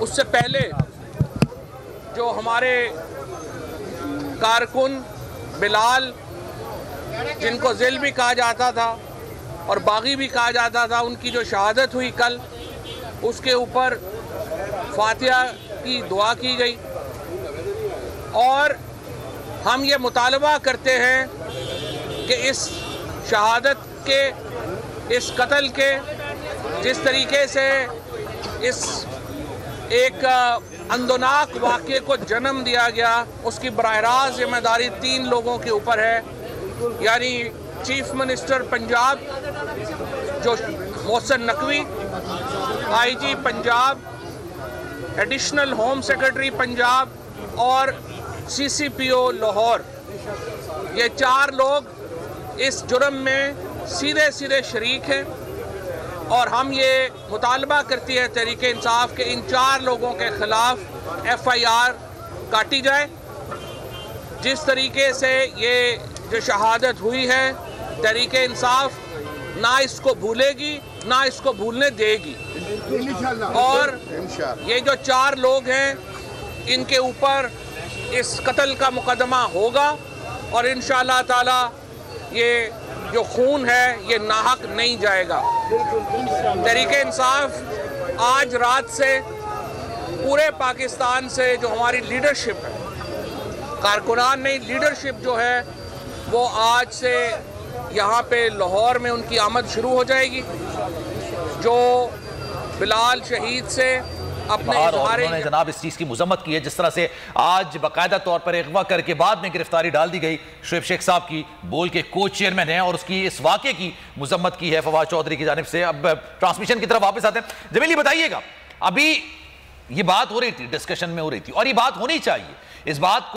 اس سے پہلے جو ہمارے کارکن بلال، جن کو ذل بھی کہا جاتا تھا اور باغی بھی کہا جاتا تھا، ان کی جو شہادت ہوئی کل، اس کے اوپر فاتحہ کی دعا کی گئی، اور ہم یہ مطالبہ کرتے ہیں کہ اس شہادت کے، اس قتل کے، جس طریقے سے اس ایک اندوناک واقعے کو جنم دیا گیا، اس کی براہ راست ذمہ داری 3 لوگوں کے اوپر ہے، یعنی چیف منسٹر پنجاب جو Mohsin Naqvi, I G Punjab, additional home secretary Punjab اور سی سی پی او لاہور۔ یہ 4 لوگ اس جرم میں سیدھے شریک ہیں، اور ہم یہ مطالبہ کرتی ہے تحریک انصاف کہ ان 4 لوگوں کے خلاف ایف آئی آر کاٹی جائے۔ جس طریقے سے یہ جو شہادت ہوئی ہے، تحریک انصاف نہ اس کو بھولے گی، نہ اس کو بھولنے دے گی، اور یہ جو 4 لوگ ہیں ان کے اوپر اس قتل کا مقدمہ ہوگا، اور انشاءاللہ تعالی یہ جو خون ہے یہ ناحق نہیں جائے گا۔ تحریک انصاف آج رات سے پورے پاکستان سے جو ہماری لیڈرشپ ہے، کارکنان نہیں، لیڈرشپ جو ہے وہ آج سے یہاں پہ لاہور میں ان کی آمد شروع ہو جائے گی، جو بلال شہید سے اپنے اور انہوں نے جناب اس چیز کی مذمت کی ہے، جس طرح سے آج باقاعدہ طور پر اغوا کر کے بعد میں گرفتاری ڈال دی گئی شعیب شیخ صاحب کی، بول کے کو چیئرمین ہیں، اور اس کی اس واقعے کی مذمت کی ہے فواد چودھری کی جانب سے۔ اب ٹرانسمیشن کی طرف واپس آتے ہیں۔ جمیل، یہ بتائیے گا، ابھی یہ بات ہو رہی تھی، ڈسکشن میں ہو رہی تھی، اور یہ بات ہونی چاہیے، اس بات